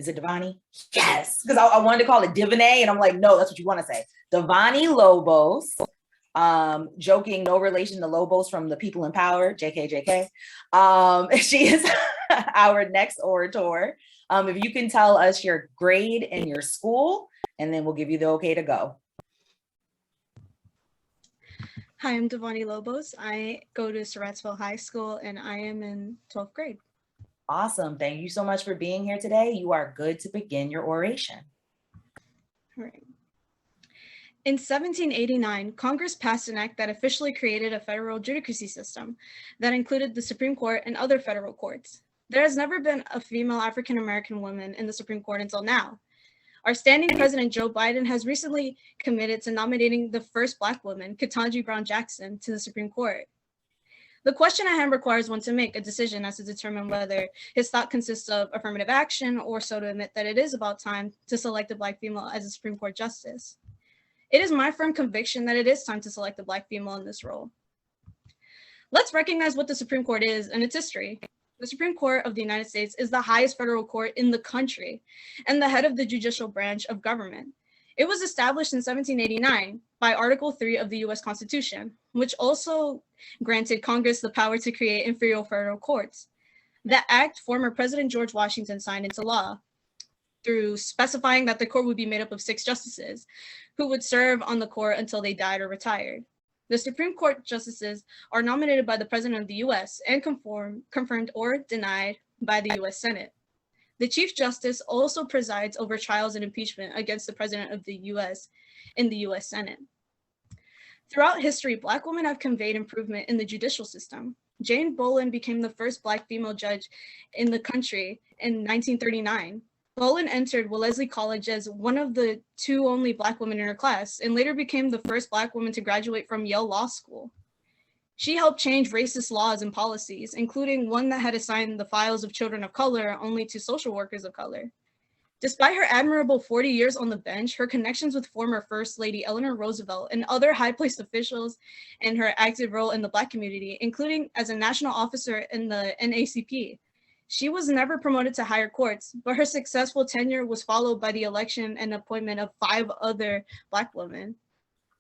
Is it Divanny? Yes, because I wanted to call it Divanny, and I'm like, no, that's what you want to say. Divanny Lobos. Joking, no relation to Lobos from the People in Power, JK. She is our next orator. If you can tell us your grade and your school, and then we'll give you the okay to go. Hi, I'm Divanny Lobos. I go to Surrattsville High School and I am in 12th grade. Awesome. Thank you so much for being here today. You are good to begin your oration. All right. In 1789, Congress passed an act that officially created a federal judicacy system that included the Supreme Court and other federal courts. There has never been a female African-American woman in the Supreme Court until now. Our standing president, Joe Biden, has recently committed to nominating the first Black woman, Ketanji Brown Jackson, to the Supreme Court. The question at hand requires one to make a decision as to determine whether his thought consists of affirmative action or so to admit that it is about time to select a Black female as a Supreme Court justice. It is my firm conviction that it is time to select a Black female in this role. Let's recognize what the Supreme Court is and its history. The Supreme Court of the United States is the highest federal court in the country and the head of the judicial branch of government. It was established in 1789 by Article 3 of the US Constitution, which also granted Congress the power to create inferior federal courts. The act former President George Washington signed into law through specifying that the court would be made up of 6 justices who would serve on the court until they died or retired. The Supreme Court justices are nominated by the President of the US and confirmed or denied by the US Senate. The Chief Justice also presides over trials and impeachment against the President of the US in the US Senate. Throughout history, Black women have conveyed improvement in the judicial system. Jane Bolin became the first Black female judge in the country in 1939. Bolin entered Wellesley College as one of the 2 only Black women in her class and later became the first Black woman to graduate from Yale Law School. She helped change racist laws and policies, including one that had assigned the files of children of color only to social workers of color. Despite her admirable 40 years on the bench, her connections with former First Lady Eleanor Roosevelt and other high-placed officials and her active role in the Black community, including as a national officer in the NAACP. She was never promoted to higher courts, but her successful tenure was followed by the election and appointment of 5 other Black women.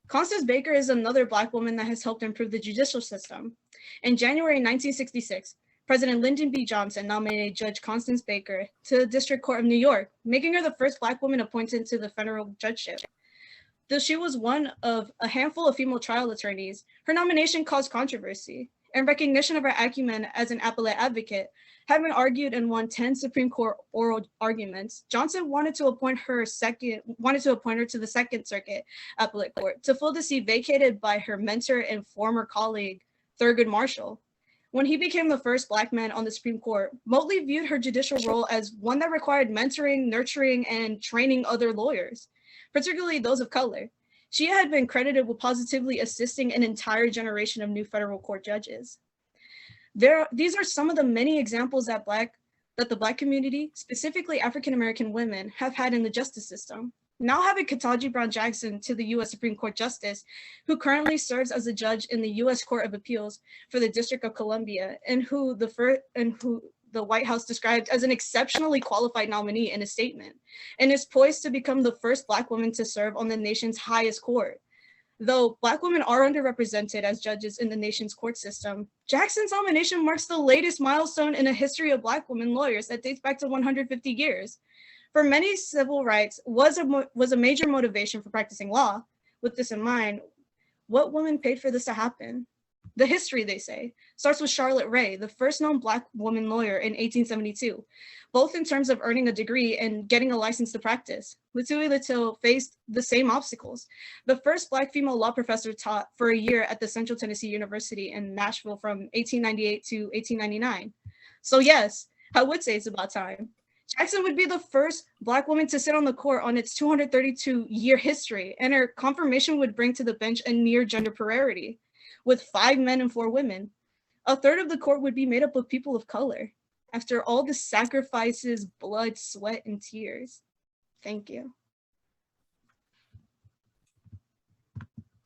Constance Baker is another Black woman that has helped improve the judicial system. In January 1966, President Lyndon B. Johnson nominated Judge Constance Baker to the District Court of New York, making her the first Black woman appointed to the federal judgeship. Though she was one of a handful of female trial attorneys, her nomination caused controversy. In recognition of her acumen as an appellate advocate, having argued and won 10 Supreme Court oral arguments, Johnson wanted to appoint her to the Second Circuit Appellate Court to fill the seat vacated by her mentor and former colleague, Thurgood Marshall. When he became the first Black man on the Supreme Court, Motley viewed her judicial role as one that required mentoring, nurturing, and training other lawyers, particularly those of color. She had been credited with positively assisting an entire generation of new federal court judges. These are some of the many examples that the Black community, specifically African-American women, have had in the justice system. Now having Ketanji Brown Jackson to the US Supreme Court Justice, who currently serves as a judge in the US Court of Appeals for the District of Columbia, and who the White House described as an exceptionally qualified nominee in a statement, and is poised to become the first Black woman to serve on the nation's highest court. Though Black women are underrepresented as judges in the nation's court system, Jackson's nomination marks the latest milestone in a history of Black women lawyers that dates back to 150 years. For many, civil rights was a major motivation for practicing law. With this in mind, what woman paid for this to happen? The history, they say, starts with Charlotte Ray, the first known Black woman lawyer in 1872, both in terms of earning a degree and getting a license to practice. Latui Little faced the same obstacles. The first Black female law professor taught for a year at the Central Tennessee University in Nashville from 1898 to 1899. So yes, I would say it's about time. Jackson would be the first Black woman to sit on the court on its 232-year history, and her confirmation would bring to the bench a near gender parity, with 5 men and 4 women. A third of the court would be made up of people of color. After all the sacrifices, blood, sweat, and tears. Thank you.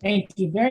Thank you very